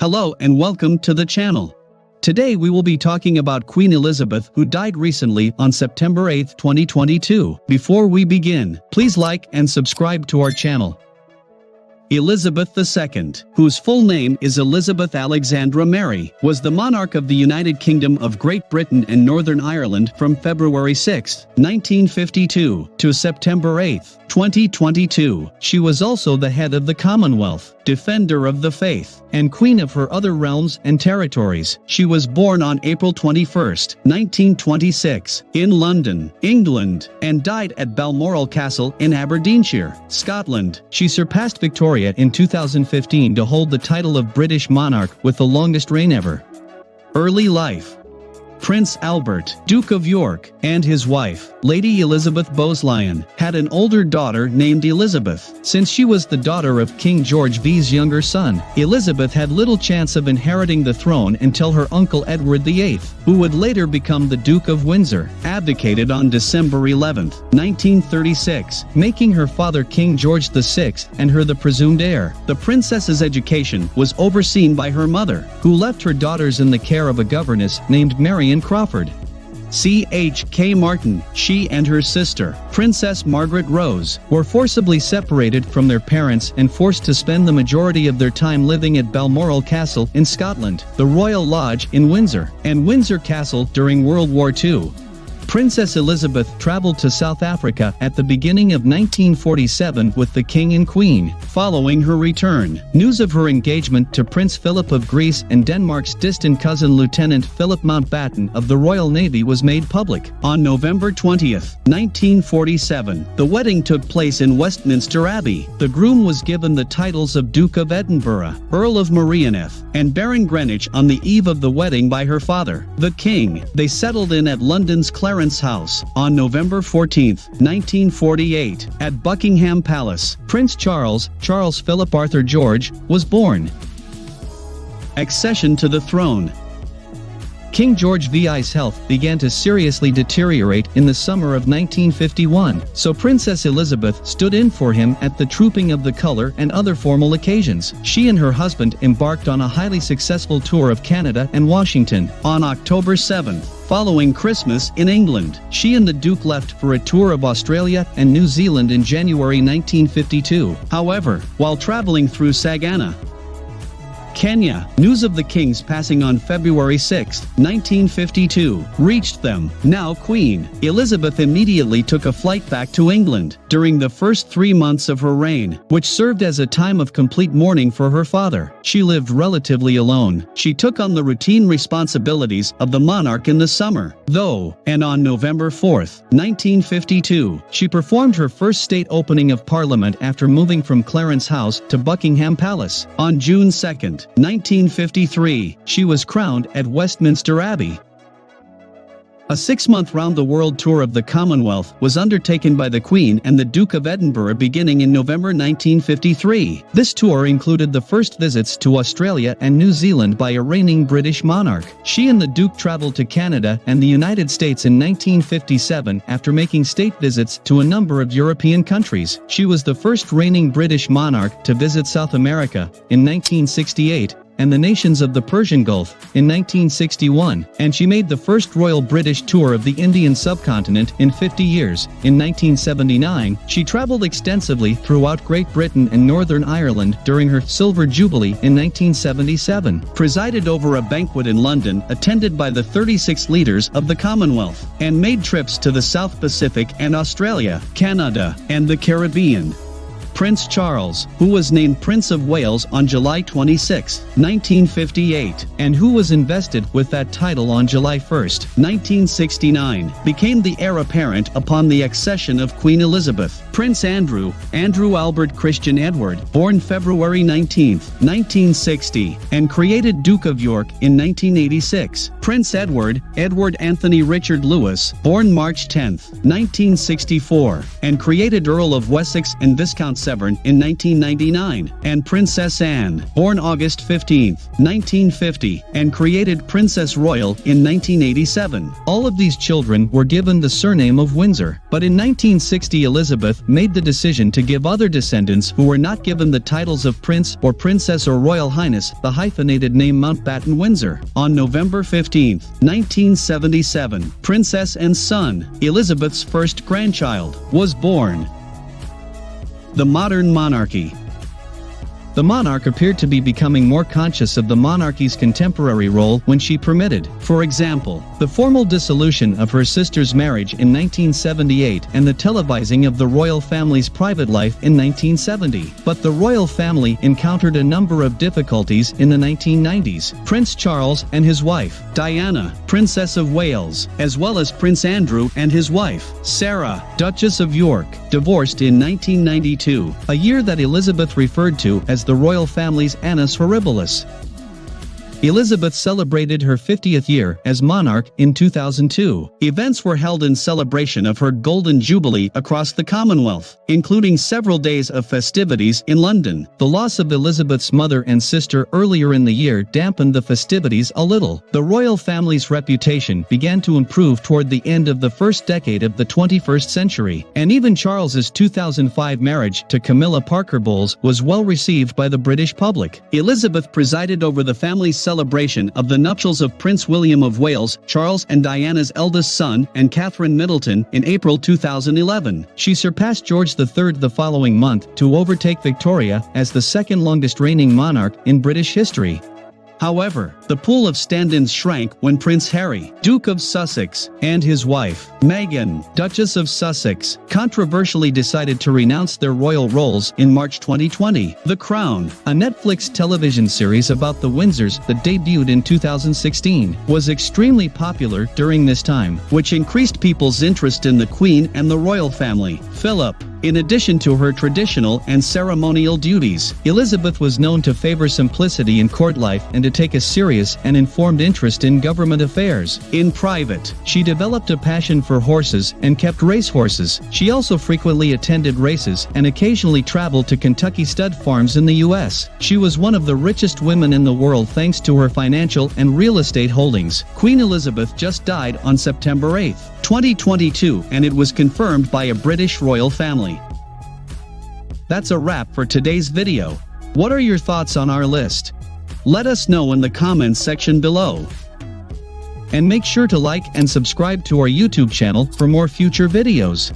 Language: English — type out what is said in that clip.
Hello and welcome to the channel. Today we will be talking about Queen Elizabeth, who died recently on September 8, 2022. Before we begin, please like and subscribe to our channel. Elizabeth II, whose full name is Elizabeth Alexandra Mary, was the monarch of the United Kingdom of Great Britain and Northern Ireland from February 6, 1952 to September 8, 2022. She was also the head of the Commonwealth, defender of the faith, and queen of her other realms and territories. She was born on April 21, 1926, in London, England, and died at Balmoral Castle in Aberdeenshire, Scotland. She surpassed Victoria in 2015 to hold the title of British monarch with the longest reign ever. Early life. Prince Albert, Duke of York, and his wife, Lady Elizabeth Bowes-Lyon, had an older daughter named Elizabeth. Since she was the daughter of King George V's younger son, Elizabeth had little chance of inheriting the throne until her uncle Edward VIII, who would later become the Duke of Windsor, abdicated on December 11, 1936, making her father King George VI and her the presumed heir. The princess's education was overseen by her mother, who left her daughters in the care of a governess named Marion Crawford. C.H.K. Martin, she and her sister, Princess Margaret Rose, were forcibly separated from their parents and forced to spend the majority of their time living at Balmoral Castle in Scotland, the Royal Lodge in Windsor, and Windsor Castle during World War II. Princess Elizabeth traveled to South Africa at the beginning of 1947 with the King and Queen. Following her return, news of her engagement to Prince Philip of Greece and Denmark's distant cousin Lieutenant Philip Mountbatten of the Royal Navy was made public. On November 20, 1947, the wedding took place in Westminster Abbey. The groom was given the titles of Duke of Edinburgh, Earl of Merioneth, and Baron Greenwich on the eve of the wedding by her father, the King. They settled in at London's Clarence House on November 14, 1948, at Buckingham Palace. Prince Charles Philip Arthur George, was born. Accession to the throne. King George VI's health began to seriously deteriorate in the summer of 1951, so Princess Elizabeth stood in for him at the Trooping of the Colour and other formal occasions. She and her husband embarked on a highly successful tour of Canada and Washington. On October 7, following Christmas in England, she and the Duke left for a tour of Australia and New Zealand in January 1952. However, while traveling through Sagana, Kenya, news of the King's passing on February 6, 1952, reached them. Now Queen Elizabeth immediately took a flight back to England during the first 3 months of her reign, which served as a time of complete mourning for her father. She lived relatively alone. She took on the routine responsibilities of the monarch in the summer, though, and on November 4, 1952, she performed her first state opening of Parliament after moving from Clarence House to Buckingham Palace. On June 2, 1953, she was crowned at Westminster Abbey. A 6-month round-the-world tour of the Commonwealth was undertaken by the Queen and the Duke of Edinburgh beginning in November 1953. This tour included the first visits to Australia and New Zealand by a reigning British monarch. She and the Duke travelled to Canada and the United States in 1957 after making state visits to a number of European countries. She was the first reigning British monarch to visit South America in 1968, and the nations of the Persian Gulf in 1961, and she made the first royal British tour of the Indian subcontinent in 50 years. In 1979, she traveled extensively throughout Great Britain and Northern Ireland during her Silver Jubilee in 1977, presided over a banquet in London attended by the 36 leaders of the Commonwealth, and made trips to the South Pacific and Australia, Canada, and the Caribbean. Prince Charles, who was named Prince of Wales on July 26, 1958, and who was invested with that title on July 1, 1969, became the heir apparent upon the accession of Queen Elizabeth. Prince Andrew Albert Christian Edward, born February 19, 1960, and created Duke of York in 1986, Prince Edward Anthony Richard Lewis, born March 10, 1964, and created Earl of Wessex and Viscount Severn in 1999, and Princess Anne, born August 15, 1950, and created Princess Royal in 1987. All of these children were given the surname of Windsor, but in 1960 Elizabeth made the decision to give other descendants who were not given the titles of Prince or Princess or Royal Highness the hyphenated name Mountbatten Windsor. On November 15, 1977, Princess and son, Elizabeth's first grandchild, was born. The modern monarchy. The monarch appeared to be becoming more conscious of the monarchy's contemporary role when she permitted, for example, the formal dissolution of her sister's marriage in 1978 and the televising of the royal family's private life in 1970. But the royal family encountered a number of difficulties in the 1990s. Prince Charles and his wife, Diana, Princess of Wales, as well as Prince Andrew and his wife, Sarah, Duchess of York, divorced in 1992, a year that Elizabeth referred to as the royal family's annus horribilis. Elizabeth celebrated her 50th year as monarch in 2002. Events were held in celebration of her Golden Jubilee across the Commonwealth, including several days of festivities in London. The loss of Elizabeth's mother and sister earlier in the year dampened the festivities a little. The royal family's reputation began to improve toward the end of the first decade of the 21st century, and even Charles's 2005 marriage to Camilla Parker Bowles was well received by the British public. Elizabeth presided over the family's celebration of the nuptials of Prince William of Wales, Charles and Diana's eldest son, and Catherine Middleton in April 2011. She surpassed George III the following month to overtake Victoria as the second longest reigning monarch in British history. However, the pool of stand-ins shrank when Prince Harry, Duke of Sussex, and his wife, Meghan, Duchess of Sussex, controversially decided to renounce their royal roles in March 2020. The Crown, a Netflix television series about the Windsors that debuted in 2016, was extremely popular during this time, which increased people's interest in the Queen and the royal family. Philip. In addition to her traditional and ceremonial duties, Elizabeth was known to favor simplicity in court life and to take a serious and informed interest in government affairs. In private, she developed a passion for horses and kept racehorses. She also frequently attended races and occasionally traveled to Kentucky stud farms in the U.S. She was one of the richest women in the world thanks to her financial and real estate holdings. Queen Elizabeth just died on September 8, 2022, and it was confirmed by a British royal family. That's a wrap for today's video. What are your thoughts on our list? Let us know in the comments section below. And make sure to like and subscribe to our YouTube channel for more future videos.